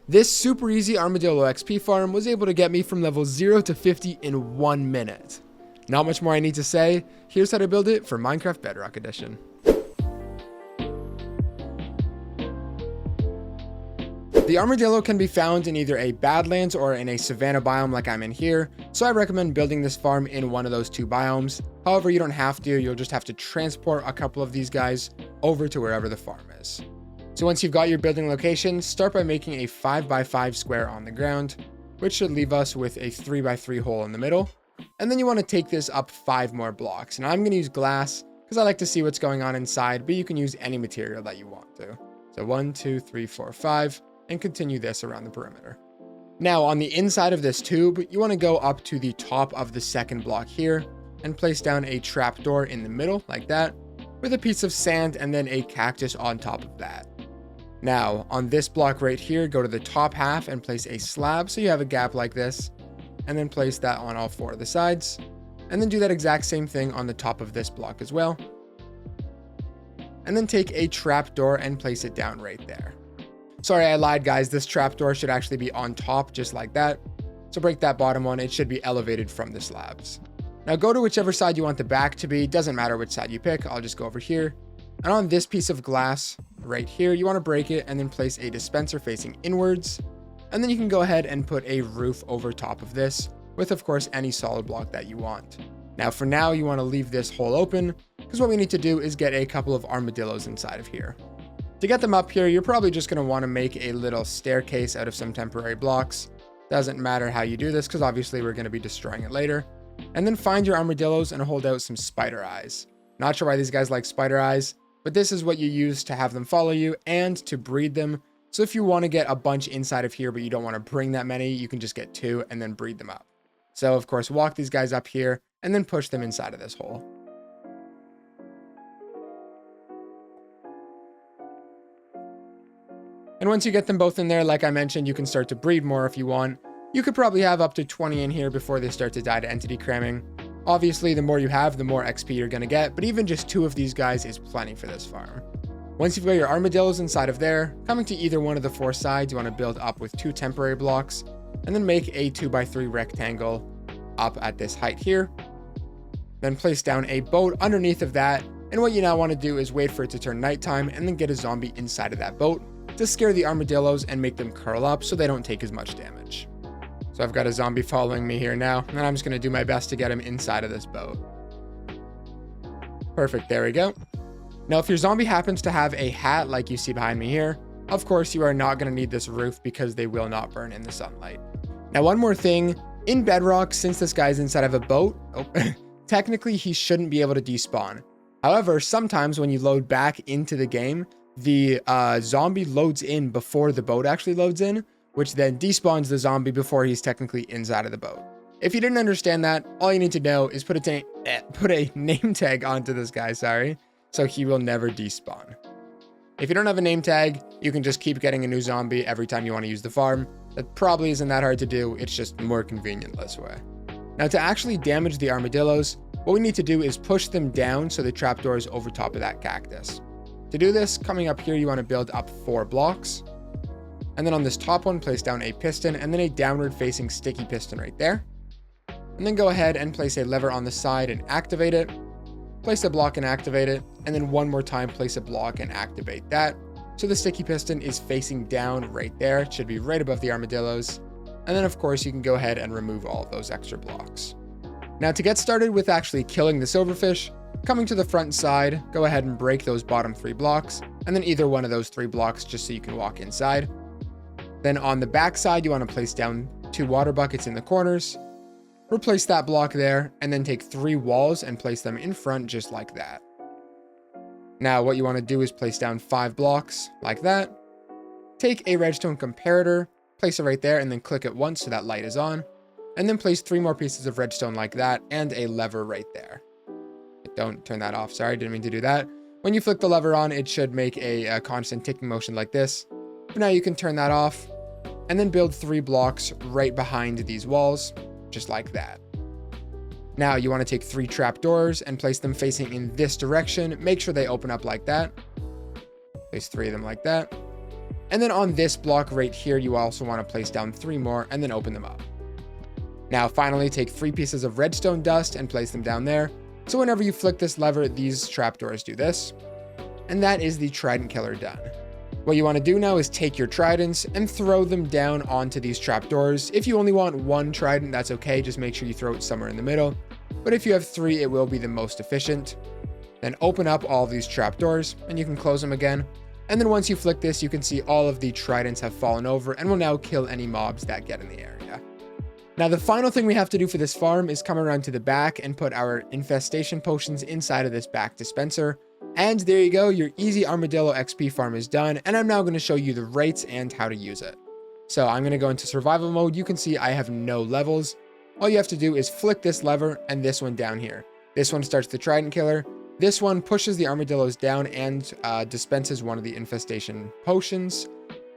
This super easy Armadillo XP farm was able to get me from level 0 to 50 in 1 minute. Not much more I need to say. Here's how to build it for Minecraft Bedrock Edition. The Armadillo can be found in either a Badlands or in a Savanna biome like I'm in here, so I recommend building this farm in one of those two biomes. However, you don't have to, you'll just have to transport a couple of these guys over to wherever the farm is. So once you've got your building location, start by making a 5x5 square on the ground, which should leave us with a 3x3 hole in the middle. And then you want to take this up 5 more blocks. And I'm going to use glass because I like to see what's going on inside, but you can use any material that you want to. So 1, 2, 3, 4, 5, and continue this around the perimeter. Now on the inside of this tube, you want to go up to the top of the second block here and place down a trapdoor in the middle like that, with a piece of sand and then a cactus on top of that. Now, on this block right here, go to the top half and place a slab so you have a gap like this, and then place that on all 4 of the sides, and then do that exact same thing on the top of this block as well. And then take a trapdoor and place it down right there. Sorry, I lied, guys. This trapdoor should actually be on top, just like that. So break that bottom one. It should be elevated from the slabs. Now go to whichever side you want the back to be. Doesn't matter which side you pick. I'll just go over here. And on this piece of glass right here, you want to break it and then place a dispenser facing inwards. And then you can go ahead and put a roof over top of this with, of course, any solid block that you want. Now, for now, you want to leave this hole open because what we need to do is get a couple of armadillos inside of here. To get them up here, you're probably just going to want to make a little staircase out of some temporary blocks. Doesn't matter how you do this because obviously we're going to be destroying it later. And then find your armadillos and hold out some spider eyes. Not sure why these guys like spider eyes, but this is what you use to have them follow you and to breed them. So if you want to get a bunch inside of here, but you don't want to bring that many, you can just get 2 and then breed them up. So of course, walk these guys up here and then push them inside of this hole. And once you get them both in there, like I mentioned, you can start to breed more if you want. You could probably have up to 20 in here before they start to die to entity cramming. Obviously, the more you have, the more XP you're going to get, but even just 2 of these guys is plenty for this farm. Once you've got your armadillos inside of there, coming to either one of the 4 sides, you want to build up with 2 temporary blocks, and then make a 2x3 rectangle up at this height here. Then place down a boat underneath of that, and what you now want to do is wait for it to turn nighttime, and then get a zombie inside of that boat to scare the armadillos and make them curl up so they don't take as much damage. So I've got a zombie following me here now, and I'm just going to do my best to get him inside of this boat. Perfect, there we go. Now, if your zombie happens to have a hat like you see behind me here, of course you are not going to need this roof because they will not burn in the sunlight. Now, one more thing, in Bedrock, since this guy's inside of a boat, technically he shouldn't be able to despawn. However, sometimes when you load back into the game, the zombie loads in before the boat actually loads in, which then despawns the zombie before he's technically inside of the boat. If you didn't understand that, all you need to know is put a name tag onto this guy, so he will never despawn. If you don't have a name tag, you can just keep getting a new zombie every time you want to use the farm. That probably isn't that hard to do, it's just more convenient this way. Now, to actually damage the armadillos, what we need to do is push them down so the trapdoor is over top of that cactus. To do this, coming up here, you want to build up 4 blocks. And then on this top one, place down a piston and then a downward facing sticky piston right there. And then go ahead and place a lever on the side and activate it. Place a block and activate it. And then one more time, place a block and activate that. So the sticky piston is facing down right there. It should be right above the armadillos. And then of course, you can go ahead and remove all of those extra blocks. Now to get started with actually killing the silverfish, coming to the front and side, go ahead and break those bottom 3 blocks. And then either one of those 3 blocks just so you can walk inside. Then on the back side, you want to place down 2 water buckets in the corners, replace that block there, and then take 3 walls and place them in front just like that. Now what you want to do is place down 5 blocks like that, take a redstone comparator, place it right there, and then click it once so that light is on, and then place 3 more pieces of redstone like that and a lever right there. Don't turn that off, sorry, didn't mean to do that. When you flick the lever on, it should make a constant ticking motion like this. But now you can turn that off and then build 3 blocks right behind these walls, just like that. Now you want to take 3 trapdoors and place them facing in this direction. Make sure they open up like that. Place 3 of them like that. And then on this block right here, you also want to place down 3 more and then open them up. Now finally take 3 pieces of redstone dust and place them down there. So whenever you flick this lever, these trapdoors do this. And that is the Trident Killer done. What you want to do now is take your tridents and throw them down onto these trapdoors. If you only want 1 trident, that's okay. Just make sure you throw it somewhere in the middle. But if you have 3, it will be the most efficient. Then open up all of these trapdoors and you can close them again. And then once you flick this, you can see all of the tridents have fallen over and will now kill any mobs that get in the area. Now, the final thing we have to do for this farm is come around to the back and put our infestation potions inside of this back dispenser. And there you go, your easy Armadillo XP farm is done. And I'm now going to show you the rates and how to use it. So I'm going to go into survival mode. You can see I have no levels. All you have to do is flick this lever and this one down here. This one starts the Trident Killer. This one pushes the armadillos down and dispenses one of the infestation potions.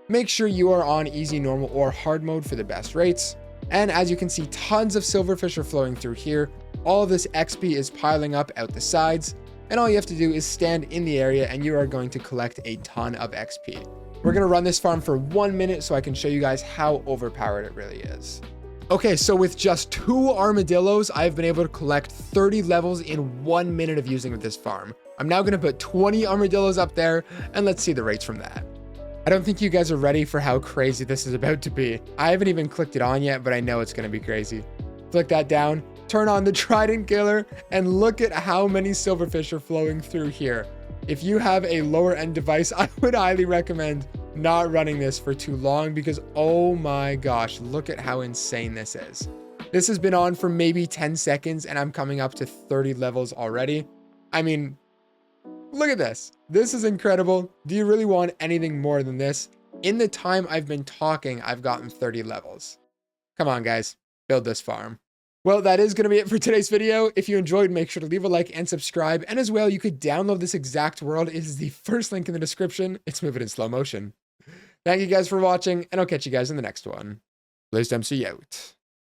Make sure you are on easy, normal, or hard mode for the best rates. And as you can see, tons of silverfish are flowing through here. All of this XP is piling up out the sides. And all you have to do is stand in the area and you are going to collect a ton of XP. We're going to run this farm for 1 minute so I can show you guys how overpowered it really is. Okay, so with just 2 armadillos, I've been able to collect 30 levels in 1 minute of using this farm. I'm now going to put 20 armadillos up there and let's see the rates from that. I don't think you guys are ready for how crazy this is about to be. I haven't even clicked it on yet, but I know it's going to be crazy. Flick that down, turn on the Trident Killer, and look at how many silverfish are flowing through here. If you have a lower end device, I would highly recommend not running this for too long because, oh my gosh, look at how insane this is. This has been on for maybe 10 seconds and I'm coming up to 30 levels already. I mean, look at this. This is incredible. Do you really want anything more than this? In the time I've been talking, I've gotten 30 levels. Come on, guys, build this farm. Well, that is going to be it for today's video. If you enjoyed, make sure to leave a like and subscribe. And as well, you could download this exact world. It is the first link in the description. It's moving in slow motion. Thank you guys for watching, and I'll catch you guys in the next one. BlazedMC out.